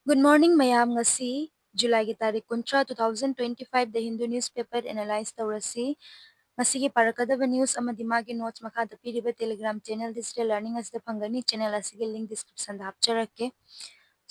Good morning, mayam ngasi July ki tarik kuntra 2025 The Hindu newspaper analyze tawrasi ngasi ki parakadaba news amadi magi notes makada piriba Telegram channel digital learning as the phangani channel asigi link description da hapcharake.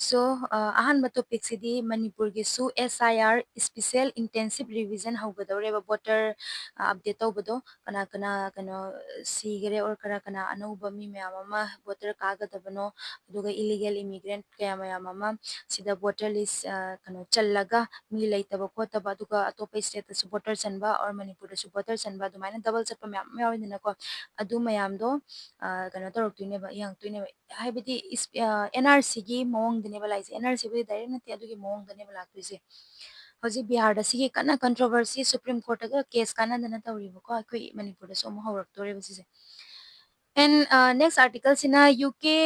So, ahanba topic sidi Manipur gi su SIR special intensive revision haugadore ba voter update tawbado kana sigare or kana anauba mi mayam ama voter kagadabano aduga illegal immigrant kaya mayam ama sida voter list kano challaga mi leitaba khotaba aduga atopa state su voter chanba or Manipur su voter chanba dumaina double chapa mayam yawidina ko adu mayam do kano toroktuine ba yang tuine हाइबदी NRC की मौंग दने बलाइसे NRC बे direct नते अदुगी मौंग दने बला तुइसे हजि बिहार दा सिगी कना controversy supreme court गा case काना दना तौरिबो को अखोई मणिपुर दा सोम हौरक तोरे बसिसे एंड नेक्स्ट आर्टिकल सिना यूके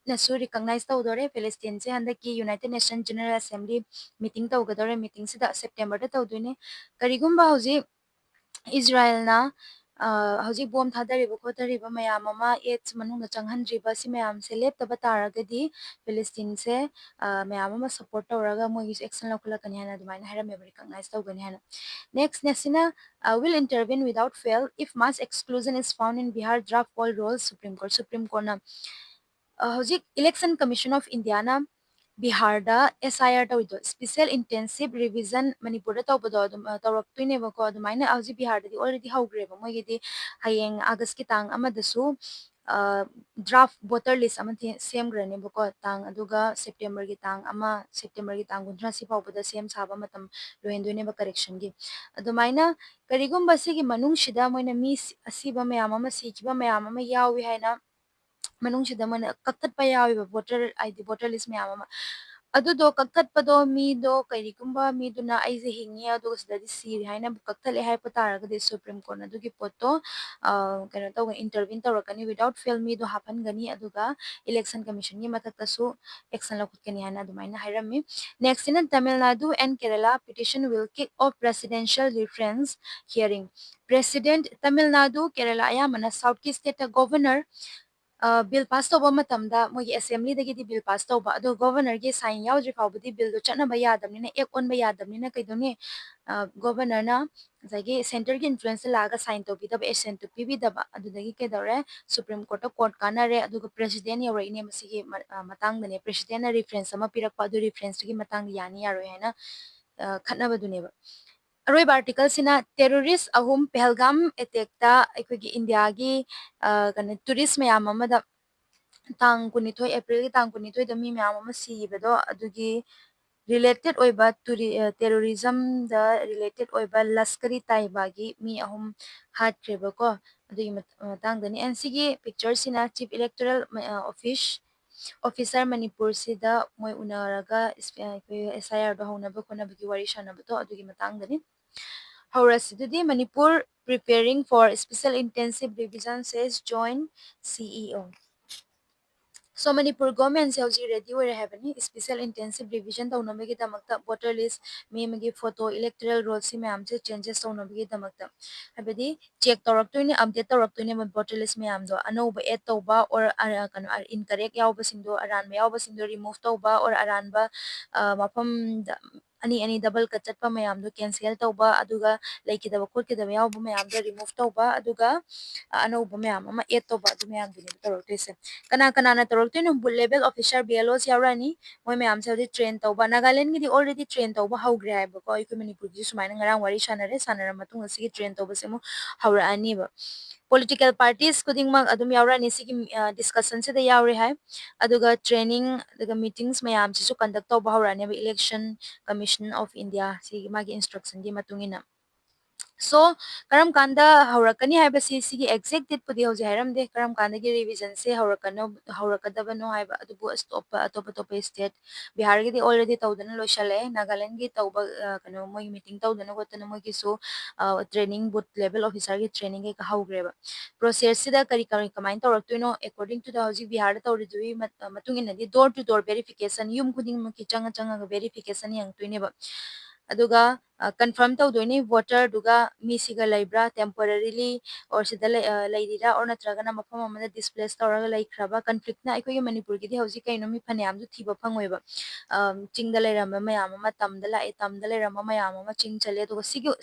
नसु रिकॉग्नाइज तौदोरे फिलिस्तीन से हंदा की United Nation General Assembly meeting तौगदोरे मीटिंग सिदा सेप्टेम्बर दा तौदोने करिगुम्बा हजि इजराइल ना हजि बॉम थादरिबो खोतरिबो मयाम अमा एट्स मनुंग चंगहनद्रिबा सि मयाम से लेप्तबा तारगदि फिलिस्तीन से मयाम अमा सपोर्ट तौरगा मोगी एक्शन लखलकनि हाना दुमाइना हायरमेबो रिकॉग्नाइज तौगनि हाना नेक्स्ट नेसिना will intervene without fail if mass exclusion is found in Bihar draft poll rolls Supreme Court na hojik election commission of India na Bihar da SIR tawdo special intensive revision Manipur da tawbado tawrak tuine ba ko adumaina hojik Bihar da already haugreba mogi di hayeng August ki tang amadasu draft voter list ama same grane ba ko tang aduga September ki tang guntra si pawbada same saba matam lohendoine ba correction gi adumaina karigumba sigi manung shida moina mi asiba mayam ama sikiba mayam ama yawi haina manungshida mana kakatpa yawiba voter ID voter list mayam ama adudo kakatpado mido kairigumba miduna aise hingi adugo sidadi siri haina kaktale hai pataraga Supreme Court adugi poto kana taw intervene tawrakani without fail mido hapangani aduga election commission ni matakta su action lakutkani haina adumaina hairami next in Tamil Nadu and Kerala petition will kick off presidential reference hearing president Tamil Nadu Kerala ayamana South East State governor bill pass tawba matamda mogi assembly dagi di bill pass tawba ado governor gi sign yaudri fawbudi bill do chana ba yadamnina ek on ba yadamnina kaidoni governor na zagi center gi influence laga sign to bidaba assent to bidaba adu dagi kedore Supreme Court court kana re adu president yawra ine masigi matang dane president na reference ama pirakpa adu reference gi matang yani yaro haina khatna baduneba अरोइब article सिना terrorist अहुम Pahalgam attack ता अखोगी India की कने tourist मयाम अमदा तांग कुनिथोय April की तांग कुनिथोय द मी मयाम अम सीबदो अदुगी related oiba terrorism da related oiba laskari taiba gi mi ahum hatreba ko adugi matang dani ncg picture sina chief electoral office officer manipur sida moi unaraga SIR do hona ba kona bagi wari shana ba to adugi matang dani Howrah Manipur preparing for special intensive revision says joint CEO. So Manipur government se hauji ready ore habani special intensive revision tauname gi damakta voter list megi photo electoral roll si ma'am se changes tauname gi damakta habadi check tawraktoine update tawraktoine voter list ma'am do anoba add tawba or kanu incorrect yawba singdo aran yawba singdo remove tawba or aran ba mafam ani double ka chatpa mayam do cancel tawba aduga laikidaba khotkidaba yawba mayam do remove tawba aduga anoba mayam ama add tawba adu mayam dine tawraktoise kana kana na torokte no level officer BLOs yaurani moi me am saudi train tauba Nagaland gi already train tauba haugre hai ba ko ikoi Manipur gi sumaina ngarang wari sanara matung asi train tauba semu haura ani ba political parties kuding mag adum yaurani sigi discussion se da yaure hai aduga training aduga meetings mayam su conduct tauba haura ani ba election commission of India sigi magi instruction gi matungina so karam kanda haurakani haiba sigi exact date pudi hoje hairam de karam kanda gi revision se haurakadaba no haiba adubu stop top state Bihar gi already tawdana loishale Nagaland gi tawba kano moi meeting tawdana gotana moi gi so training booth level officer gi training gi haugreba process sida kari kari kamain tawraktuino according to the hoji Bihar da tawridui matungina di door to door verification yum kuding maki changa changa verification yang tuine ba aduga confirm tawdoini voter duga mi siga leibra temporarily or sida leirira or natragana mafam amada displace tawraga leikraba conflict na aikoi manipur gi hauji kaino mi phanayam du thiba phangoiba chingda leiramba mayam ama tamda la e tamda leiramba mayam ama ching chale to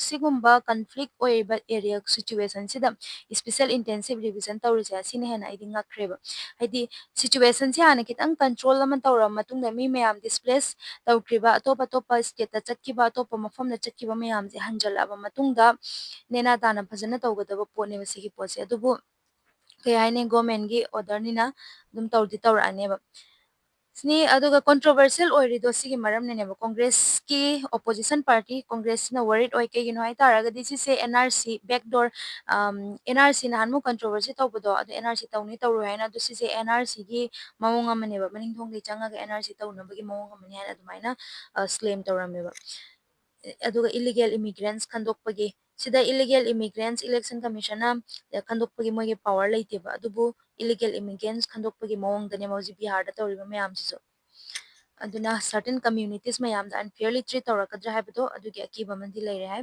sigumba conflict oiba area situation sida special intensive revision tawrisa sine hena idi ngakreba haidi situation se hana kitang control ama tawra matungda mi mayam displace tawkriba atop atop state ta chakkiba atop mafam na chakkiba mayam je hanjalaba matungda nena dana phajana tawgadaba pone wasigi pose adubu kay haine government gi order ni na dum tawdi tawrane ba sini aduga controversial oirido sigi maram ne ba congress ki opposition party congress na worried oi ke gino hai taraga this is a nrc backdoor nrc na hanmu controversy tawbodo adu nrc tawni tawru haina this is a nrc gi mawong amane ba maning thong gi changa ga nrc tawna bagi mawong amane haina adumaina claim tawrame ba aduga illegal immigrants khandokpagi sida illegal immigrants election commission na khandokpagi mogi power leite ba adubu illegal immigrants khandokpagi mawong dane mauji bihar da tawriba mayam siso aduna certain communities mayam da unfairly treat tawrakadra haibado adugi akiba mandi leire hai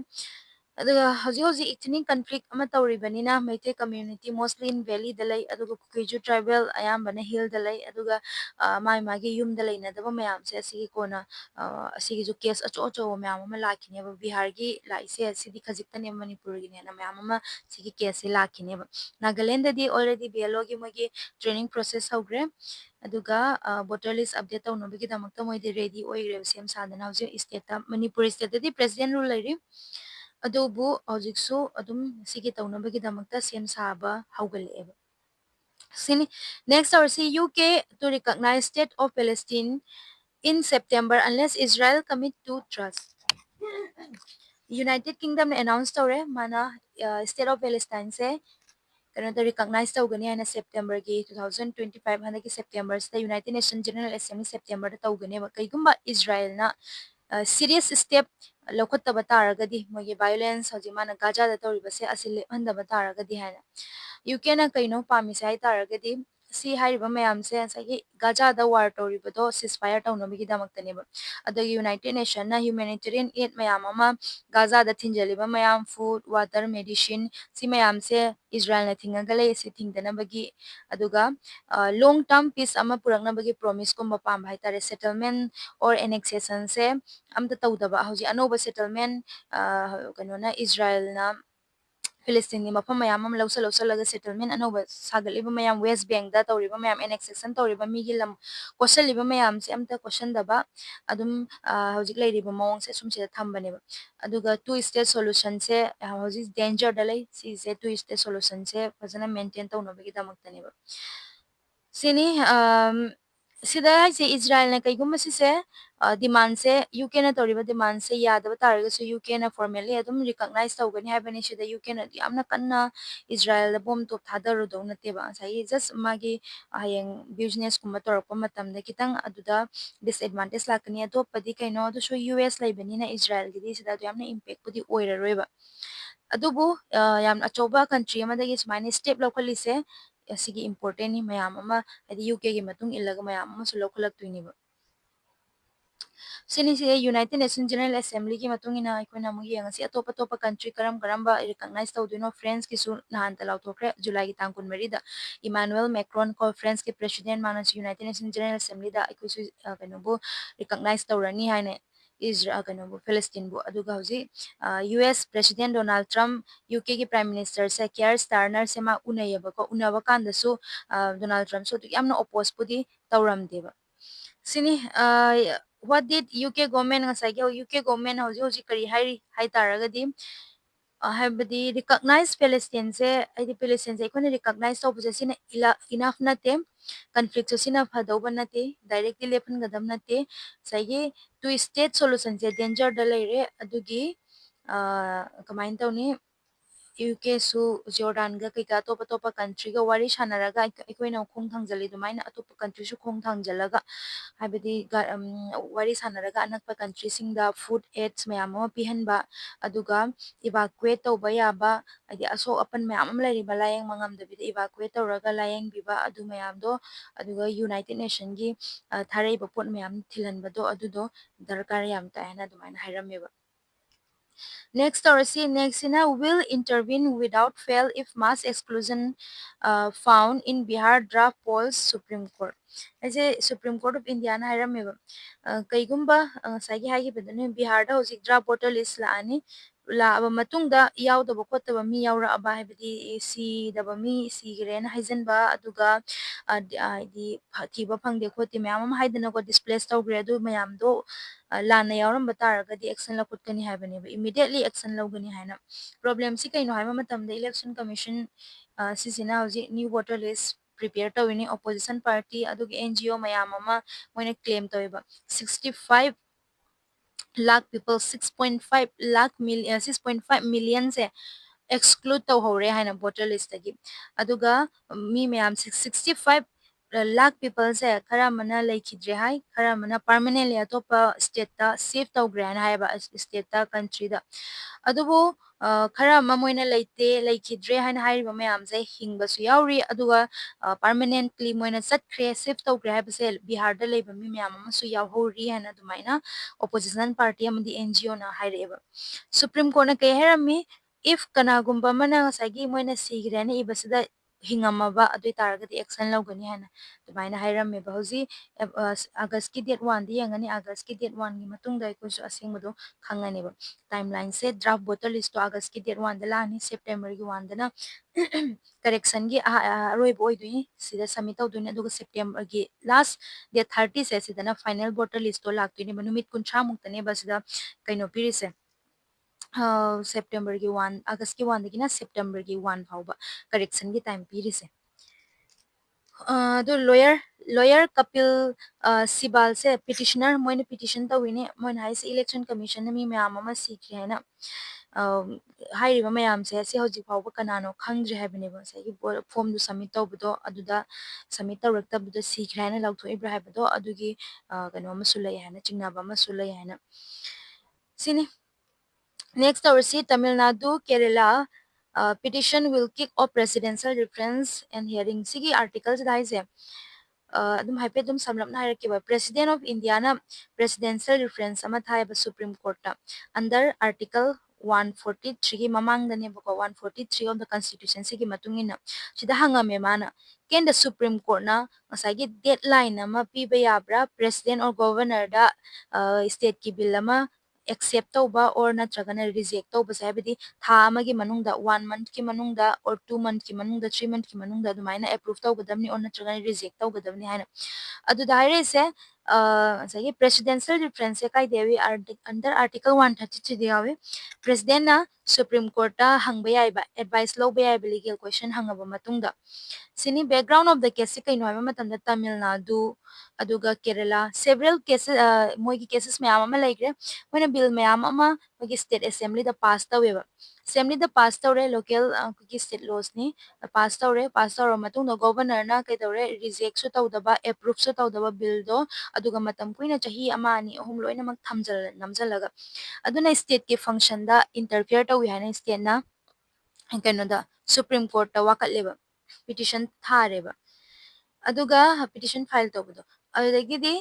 aduga hoji hoji itini conflict ama tawribanina maite community mostly in valley da lay aduga kukeju tribal ayambana hill da lay aduga mai magi yum da layna daba mayam se asigi kona asigi ju case acho acho mayam ama lakine ba bihar gi laise asidi khajikta ne manipur gi ne na mayam ama sigi case lakine ba nagaland di already blo gi mogi training process hogre aduga voter list update tawno bagi damakta moi de ready oigre sem sadana hoje state ta manipur state di president rule lairi adubu hojiksu adum sigi tawno bagi damakta sem saba haugaleba sini next our see UK to recognize state of Palestine in September unless Israel commit to trust. United Kingdom ne announce tawre mana state of Palestine se kano to recognize tawgani ana September gi 2025 hana ki September sta United Nations General Assembly September ta tawgani ba kaigumba Israel na serious step lokotaba taragadi mogi violence hoji mana Gaza da tawriba se asile handaba taragadi hana UK na kaino pami sai taragadi si hariba mayam se sagi Gaza da war tawriba do ceasefire tawno bigi damaktane ba adagi United Nation na humanitarian aid mayam ama Gaza da thinjaliba mayam food water medicine si mayam se Israel na thingaga lay se thingdana bagi aduga long term peace ama purakna bagi promise ko mapam bhai tare settlement or annexation se amta tawdaba hauji anoba settlement kanona Israel na Palestine mafam mayam am lawsa laga settlement anoba sagaliba mayam West Bank da tawriba mayam annexation tawriba migi lam kwashaliba mayam se amta question daba adum hojik leiriba mawong se sum se thambane ba aduga two state solution se hojik danger dalai si se two state solution se fazana maintain tawno bagi damaktane ba sini sida se Israel na kaigumba si se demand se UK na toriba demand se yadaba taraga so UK na formally adum recognize tawgani haibani sida UK na yamna kanna Israel da bom top thadaru do na teba sai just magi hayeng business kuma torpa matamda kitang aduda disadvantage lakani atopadi kaino adu so US laibani na Israel gidi sida yamna impact pudi oiraroiba adubu yam achoba country amadagi smaini step locally se asigi important ni mayam ama adi UK gi matung illaga mayam ama su lokalak tuini ba sini se United Nations General Assembly ki matung ina aikoina mu yenga si atop atop country karam karamba recognize tawduino France ki su nahan talaw thokre July ki tang 12 da Emmanuel Macron ko France ki president manas United Nations General Assembly da aikoi su kanobu recognize tawrani haine Israel kanobu Palestine bu aduga hauji US President Donald Trump UK ki Prime Minister se Keir Starmer se ma unayaba ko unaba kanda su Donald Trump so yamna oppose pudi tawramdeba sini what did UK government ngasai ge UK government hoji hoji kari hai taragadi haibadi recognize Palestine se aidi Palestine se ikone recognize to buje sina enough na te conflict so sina phadauba na te directly lepan gadam na te sai two state solution se danger dalai adugi kamain tawni UK su Jordan ga kai ka topa topa country ga wari shanaraga aikoina khong thangjali dumaina atopa country su khong thangjalaga habidi wari sanaraga anakpa country singda food aids mayam ama pihanba aduga evacuate tawba yaba adi aso apan mayam am lariba layeng mangam dabida evacuate tawraga layeng biba adu mayam do aduga United Nation gi tharai ba pot mayam thilanba do adudo darkar yam ta hena dumaina hairameba Next tawrasi next ina will intervene without fail if mass exclusion found in Bihar draft polls Supreme Court. Aise Supreme Court of India na hairameba kaigumba sagi hagi bedane Bihar da hojik draft voter list la ani ꯂꯥꯛꯑꯕ ꯃꯇꯨꯡꯗ ꯌꯥꯎꯗꯕ ꯈꯣꯠꯇꯕ ꯃꯤ ꯌꯥꯎꯔꯛꯑꯕ ꯍꯥꯏꯕꯗꯤ ꯁꯤꯗꯕ ꯃꯤ ꯁꯤꯈ꯭ꯔꯦꯅ ꯍꯥꯏꯖꯟꯕ ꯑꯗꯨꯒ ꯍꯥꯏꯗꯤ ꯊꯤꯕ ꯐꯪꯗꯦ ꯈꯣꯠꯇꯦ ꯃꯌꯥꯝ ꯑꯃ ꯍꯥꯏꯗꯅꯀꯣ ꯗꯤꯁꯄ꯭ꯂꯦꯁ ꯇꯧꯈ꯭ꯔꯦ ꯑꯗꯨ ꯃꯌꯥꯝꯗꯣ ꯂꯥꯟꯅ ꯌꯥꯎꯔꯝꯕ ꯇꯥꯔꯒꯗꯤ ꯑꯦꯛꯁꯟ ꯂꯧꯈꯠꯀꯅꯤ ꯍꯥꯏꯕꯅꯦꯕ immediately action ꯂꯧꯒꯅꯤ ꯍꯥꯏꯅ ꯄ꯭ꯔꯣꯕ꯭ꯂꯦꯝꯁꯤ ꯀꯩꯅꯣ ꯍꯥꯏꯕ ꯃꯇꯝꯗ election commission ꯁꯤꯁꯤꯅ ꯍꯧꯖꯤꯛ new voter list prepare ꯇꯧꯋꯤꯅꯤ opposition party ꯑꯗꯨꯒ NGO ꯃꯌꯥꯝ ꯑꯃ ꯃꯣꯏꯅ claim ꯇꯧꯋꯦꯕ 65 lakh people 6.5 lakh million 6.5 million se exclude tauhore haina voter list tagi aduga mi mayam 65 lakh people se khara mana laikhidre hai khara mana permanently atopa state ta save tawgre na haiba state ta country da adubu khara ama moina leite laikhidre haina hairiba mayam se hingba su yauri aduga permanently moina chatkre save tawgre haiba se Bihar da leiba mi mayam ama su yawhori haina dumaina opposition party amadi NGO na haireba Supreme Court na kay harami if kanagumba mana sagi moina sigre na ibasida hingamaba adu taragati action lawgani hana dumaina hairame ba hozi August ki date 1 di yangani August ki date 1 gi matungda ko su asingmado khangani ba timeline se draft voter list to August ki date 1 da lani September gi 1 da na correction gi aroi boy dui sida submit tawduni aduga September gi last date 30 se sida na final voter list to laktuni manumit 30 muktane ba sida kaino pirise September ki 1 August ki 1 dagina September ki 1 fauba correction ki time pirise do lawyer Kapil Sibal se petitioner moine petition tawini moine haise election commission mi mayam ama sikhi haina hairiba mayam se se hoji fauba kanano khangdre haibane ba se form du submit tawbudo aduda submit tawraktabudo sikhi haina lawtho ibra haibado adugi kano ama sulai haina chingnaba ama sulai haina sini next our see Tamil Nadu Kerala petition will kick off presidential reference and hearing sigi articles daise adum haipe dum samlapna hairakeba president of India na presidential reference ama thaiba Supreme Court ta under article 143 gi mamang dane bako 143 of the constitution sigi matungina sida hangame mana ken the Supreme Court na ngasagi deadline ama piba yabra president or governor da state ki bill ama accept tauba or natragana reject tauba sabidi tha amagi manungda 1 month ki manungda or 2 month ki manungda 3 month ki manungda dumaina approve taugadamni or natragana reject taugadamni haina adu daire se sagi presidential reference se kai dewi under article 133 de yawe president na Supreme Court ta hangba yai ba advice lo ba yai legal question hangaba matungda sini background of the case kai no ma tamda Tamil Nadu aduga Kerala several cases moigi cases me ama laikre moina bill me ama moigi state assembly da pass taweba assembly da pass tawre local ki state laws ni pass tawre matungda governor na kai tawre reject su tawdaba approve su tawdaba bill do aduga matam kuina chahi ama ani ahum loina mak thamjal namjalaga aduna state ki function da interfere tawi hana state na kano da Supreme Court ta wakatleba petition thareba aduga petition file tawbudo adugidi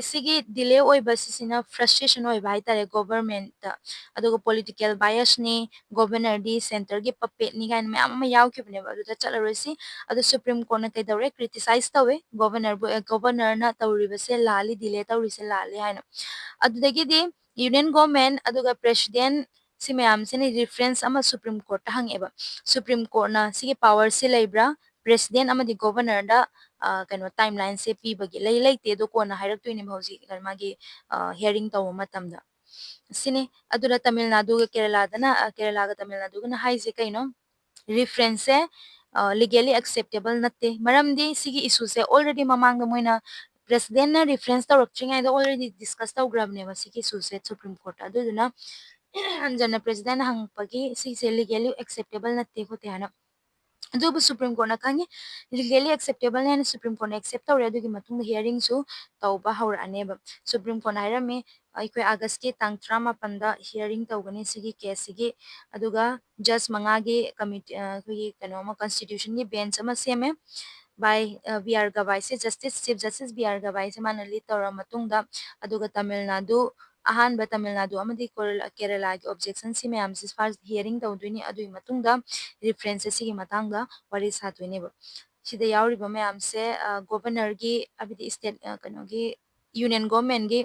sigi delay oiba sisina frustration oiba haitare government ta aduga political bias ni governor di center gi puppet ni kan me amma yaw kibne ba aduda chalarosi adu Supreme Court na kai dawre criticize tawe governor na tawriba se lali delay tawri se lali haina adudagidi union government aduga president si mayam sini reference ama Supreme Court ta hangeba Supreme Court na sige power si laibra president amadi governor da kano timeline se pibagi leite do kona hairaktoini hauji magi hearing taw matamda sini adura Tamil Nadu ga Kerala dana Kerala ga Tamil Nadu ga haise kaino reference se legally acceptable natte maramdi sigi issue se already mamang moina president na reference tawrakchinga da already discuss tawgrabne ba sigi issue se Supreme Court aduna anjana president hangpagi si se legally acceptable natte ko te hana adubu Supreme Court na kangi legally acceptable na Supreme Court na accept tawre adugi matung hearing su tawba hawra aneba Supreme Court na hirame aikoi August ki tang 18 hearing tawgani sigi case sigi aduga judge mangagi committee koi kano ma constitution ni bench ama seme by BR Gavai se justice chief justice BR Gavai se manali tawra matungda aduga Tamil Nadu ꯑꯍꯥꯟꯕ ꯇꯥꯃꯤꯜ ꯅꯥꯗꯨ ꯑꯃꯗꯤ ꯀꯦꯔꯂꯥꯒꯤ ꯑꯣꯕꯖꯦꯛꯁꯟꯁꯤ ꯃꯌꯥꯝꯁꯤ first hearing ꯇꯧꯗꯣꯏꯅꯤ, ꯑꯗꯨꯒꯤ ꯃꯇꯨꯡꯗ ꯔꯤꯐꯔꯦꯟꯁꯁꯦ ꯁꯤꯒꯤ ꯃꯇꯥꯡꯗ ꯋꯥꯔꯤ ꯁꯥꯗꯣꯏꯅꯦꯕ꯫ ꯁꯤꯗ ꯌꯥꯎꯔꯤꯕ ꯃꯌꯥꯝꯁꯦ ꯒꯣꯚꯔꯅꯔꯒꯤ ꯍꯥꯏꯕꯗꯤ ꯁ꯭ꯇꯦꯠ ꯀꯩꯅꯣꯒꯤ ꯌꯨꯅꯤꯌꯟ ꯒꯣꯚꯔꯟꯃꯦꯟꯠꯒꯤ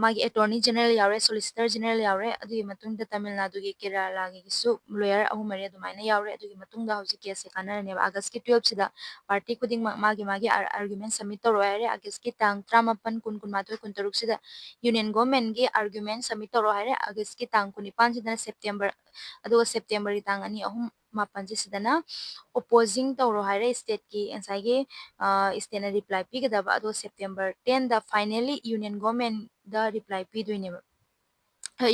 ꯃꯥꯒꯤ ꯑꯦꯇꯣꯔꯅꯤ ꯖꯦꯅꯔꯦꯜ ꯌꯥꯎꯔꯦ, ꯁꯣꯂꯤꯁꯤꯇꯔ ꯖꯦꯅꯔꯦꯜ ꯌꯥꯎꯔꯦ, ꯑꯗꯨꯒꯤ ꯃꯇꯨꯡꯗ ꯇꯥꯃꯤꯜ ꯅꯥꯗꯨꯒꯤ ꯀꯦꯔꯂꯥꯒꯤꯁꯨ ꯂꯣꯌꯔ 3-4 ꯑꯗꯨꯃꯥꯏꯅ ꯌꯥꯎꯔꯦ꯫ ꯑꯗꯨꯒꯤ ꯃꯇꯨꯡꯗ ꯍꯧꯖꯤꯛ ꯀꯦꯁꯁꯦ ꯀꯥꯟꯅꯔꯅꯦꯕ꯫ ꯑꯥꯒꯁꯀꯤ 12ꯁꯤꯗ ꯄꯥꯔꯇꯤ ꯈꯨꯗꯤꯡꯃꯛ ꯃꯥꯒꯤ ꯑꯥꯔꯒꯨꯃꯦꯟ ꯁꯕꯃꯤꯠ ꯇꯧꯔꯛꯑꯣ ꯍꯥꯏꯔꯦ꯫ ꯑꯥꯒꯁꯀꯤ ꯇꯥꯡ 18, 20, 22, 23ꯁꯤꯗ ꯌꯨꯅꯤꯌꯟ ꯒꯣꯚꯔꯟꯃꯦꯟꯠꯒꯤ ꯑꯥꯔꯒꯨꯃꯦꯟ ꯁꯕꯃꯤꯠ ꯇꯧꯔꯛꯑꯣ ꯍꯥꯏꯔꯦ꯫ ꯑꯥꯒꯁꯀꯤ ꯇꯥꯡ 19ꯁꯤꯗꯅ ꯁꯦꯞꯇꯦꯝꯕꯔ, ꯑꯗꯨꯒ ꯁꯦꯞꯇꯦꯝꯕꯔꯒꯤ ꯇꯥꯡ 2, 3, 4 ꯁꯤꯗꯅ ꯑꯣꯄꯣꯖꯤꯡ ꯇꯧꯔꯣ ꯍꯥꯏꯔꯦ ꯁ꯭ꯇꯦꯠꯀꯤ ꯉꯁꯥꯏꯒꯤ ꯁ꯭ꯇꯦꯠꯅ ꯔꯤꯄ꯭ꯂꯥꯏ ꯄꯤꯒꯗꯕ, ꯑꯗꯣ ꯁꯦꯞꯇꯦꯝꯕꯔ 10ꯗ ꯐꯥꯏꯅꯦꯜꯂꯤ ꯌꯨꯅꯤꯌꯟ ꯒꯣꯚꯔꯟꯃꯦꯟꯠꯗ ꯔꯤꯄ꯭ꯂꯥꯏ ꯄꯤꯗꯣꯏꯅꯦꯕ,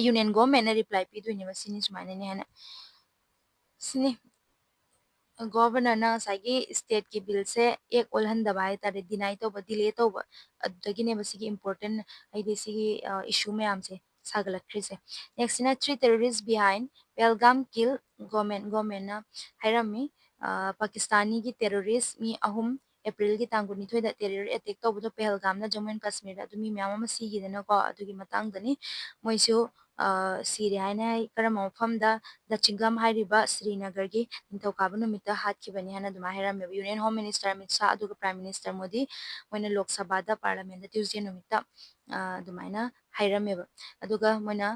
ꯌꯨꯅꯤꯌꯟ ꯒꯣꯚꯔꯟꯃꯦꯟꯠꯅ ꯔꯤꯄ꯭ꯂꯥꯏ ꯄꯤꯗꯣꯏꯅꯦꯕ꯫ ꯁꯤꯅꯤ ꯁꯨꯃꯥꯏꯅꯅꯦ ꯍꯥꯏꯅ ꯁꯤꯅꯤ ꯒꯣꯚꯔꯅꯔꯅ ꯉꯁꯥꯏꯒꯤ ꯁ꯭ꯇꯦꯠꯀꯤ ꯕꯤꯜꯁꯦ ꯑꯦꯛ ꯑꯣꯜꯍꯟꯗꯕ ꯍꯥꯏꯇꯥꯔꯦ, ꯗꯤꯅꯥꯏ ꯇꯧꯕ, ꯗꯤꯂꯦ ꯇꯧꯕ, ꯑꯗꯨꯗꯒꯤꯅꯦꯕ ꯁꯤꯒꯤ ꯏꯝꯄꯣꯔꯇꯦꯟ ꯍꯥꯏꯗꯤ ꯁꯤꯒꯤ ꯏꯁꯨ ꯃꯌꯥꯝꯁꯦ ꯁꯥꯒꯠꯂꯛꯈ꯭ꯔꯤꯁꯦ꯫ ꯅꯦꯛꯁꯁꯤꯅ 3 ꯇꯦꯔꯣꯔꯤꯁ ꯕꯤꯍꯥꯏꯟ ꯄꯦꯍꯜꯒꯥꯝ ꯀꯤꯜ, ꯒꯣꯚꯔꯟꯃꯦꯟꯠꯅ ꯍꯥꯏꯔꯝꯃꯤ ꯄꯥꯀꯤꯁꯇꯥꯅꯤꯒꯤ ꯇꯦꯔꯣꯔꯤꯁ ꯃꯤ 3 ꯑꯦꯄ꯭ꯔꯤꯜꯒꯤ ꯇꯥꯡ 22ꯗ ꯇꯦꯔꯔ ꯑꯦꯇꯦꯛ ꯇꯧꯕꯗꯣ ꯄꯦꯍꯜꯒꯥꯝꯅ ꯖꯝꯃꯨ ꯑꯦꯟ ꯀꯥꯁꯃꯤꯔꯗ, ꯑꯗꯨ ꯃꯤ ꯃꯌꯥꯝ ꯑꯃ ꯁꯤꯈꯤꯗꯅꯀꯣ, ꯑꯗꯨꯒꯤ ꯃꯇꯥꯡꯗꯅꯤ ꯃꯣꯏꯁꯨ ꯁꯤꯔꯦ ꯍꯥꯏꯅ ꯍꯥꯏ꯫ ꯀꯔꯝꯕ ꯃꯐꯝꯗ? ꯗꯆꯤꯡꯒꯝ ꯍꯥꯏꯔꯤꯕ ꯁ꯭ꯔꯤꯅꯒꯔꯒꯤ ꯅꯤꯡꯊꯧꯀꯥꯕ ꯅꯨꯃꯤꯠꯇ ꯍꯥꯠꯈꯤꯕꯅꯤ ꯍꯥꯏꯅ ꯑꯗꯨꯃꯥꯏꯅ ꯍꯥꯏꯔꯝꯃꯦꯕ꯫ Union home minister Amit Shah ꯑꯗꯨꯒ ꯄ꯭ꯔꯥꯏꯝ ꯃꯤꯅꯤꯁꯇꯔ ꯃꯣꯗꯤ ꯃꯣꯏꯅ ꯂꯣꯛ ꯁꯚꯥꯗ ꯄꯥꯔꯂꯥꯃꯦꯟꯗ ꯇ꯭ꯌꯨꯁꯗꯦ ꯅꯨꯃꯤꯠꯇ ꯑꯗꯨꯃꯥꯏꯅ ꯍꯥꯏꯔꯝꯃꯦꯕ꯫ ꯑꯗꯨꯒ ꯃꯣꯏꯅ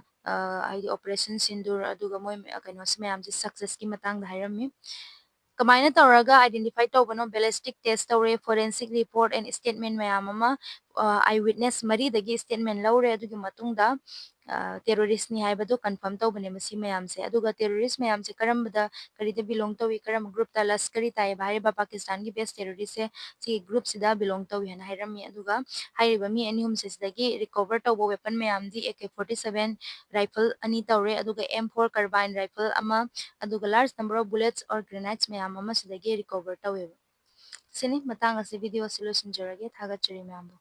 ꯍꯥꯏꯗꯤ ꯑꯣꯄꯔꯦꯁꯟ ꯁꯤꯟꯗꯨꯔ ꯑꯗꯨꯒ ꯃꯣꯏ ꯀꯩꯅꯣꯁꯤ ꯃꯌꯥꯝꯁꯦ ꯁꯛꯁꯦꯁꯀꯤ ꯃꯇꯥꯡꯗ ꯍꯥꯏꯔꯝꯃꯤ꯫ ꯀꯃꯥꯏꯅ ꯇꯧꯔꯒ ꯑꯥꯏꯗꯦꯟꯇꯤꯐꯥꯏ ꯇꯧꯕꯅꯣ? ꯕꯦꯂꯤꯁꯇꯤꯛ ꯇꯦꯁ ꯇꯧꯔꯦ, ꯐꯣꯔꯦꯟꯁꯤꯛ ꯔꯤꯄꯣꯔꯠ ꯑꯦꯟ ꯁ꯭ꯇꯦꯠꯃꯦꯟ ꯃꯌꯥꯝ ꯑꯃ, ꯑꯥꯏ ꯋꯤꯠꯅꯦꯁ 3ꯗꯒꯤ ꯁ꯭ꯇꯦꯠꯃꯦꯟ ꯂꯧꯔꯦ, ꯑꯗꯨꯒꯤ ꯃꯇꯨꯡꯗ ꯇꯦꯔꯣꯔꯤꯁꯅꯤ ꯍꯥꯏꯕꯗꯣ ꯀꯟꯐꯥꯔꯝ ꯇꯧꯕꯅꯦꯕ ꯁꯤ ꯃꯌꯥꯝꯁꯦ꯫ ꯑꯗꯨꯒ ꯇꯦꯔꯣꯔꯤꯁ ꯃꯌꯥꯝꯁꯦ ꯀꯔꯝꯕꯗ ꯀꯔꯤꯗ ꯕꯤꯂꯣꯡ ꯇꯧꯏ, ꯀꯔꯝꯕ ꯒ꯭ꯔꯨꯞꯇ? ꯂꯁꯀꯔꯤ ꯇꯥꯏꯌꯦꯕ ꯍꯥꯏꯔꯤꯕ ꯄꯥꯀꯤꯁꯇꯥꯟꯒꯤ ꯕꯦꯁ ꯇꯦꯔꯣꯔꯤꯁꯁꯦ ꯁꯤꯒꯤ ꯒ꯭ꯔꯨꯞꯁꯤꯗ ꯕꯤꯂꯣꯡ ꯇꯧꯏ ꯍꯥꯏꯅ ꯍꯥꯏꯔꯝꯃꯤ꯫ ꯑꯗꯨꯒ ꯍꯥꯏꯔꯤꯕ ꯃꯤ 2-3 ꯁꯤꯗꯒꯤ ꯔꯤꯀꯣꯚꯔ ꯇꯧꯕ ꯋꯦꯄꯟ ꯃꯌꯥꯝꯗꯤ AK-47 ꯔꯥꯏꯐꯜ 2 ꯇꯧꯔꯦ, ꯑꯗꯨꯒ M4 ꯀꯥꯔꯕꯥꯏꯟ ꯔꯥꯏꯐꯜ 1, ꯑꯗꯨꯒ ꯂꯥꯔꯖ ꯅꯝꯕꯔ ꯑꯣꯐ ꯕꯨꯂꯦꯠꯁ ꯑꯣꯔ ꯒ꯭ꯔꯦꯅꯥꯏꯠꯁ ꯃꯌꯥꯝ ꯑꯃ ꯁꯤꯗꯒꯤ ꯔꯤꯀꯣꯚꯔ ꯇꯧꯋꯦꯕ꯫ ꯁꯤꯅꯤ ꯃꯇꯥꯡ ꯑꯁꯤ ꯚꯤꯗꯤꯑꯣ ꯑꯁꯤ ꯂꯣꯏꯁꯤꯟꯖꯔꯒꯦ꯫ ꯊꯥꯒꯠꯆꯔꯤ ꯃꯌꯥꯝꯕꯨ꯫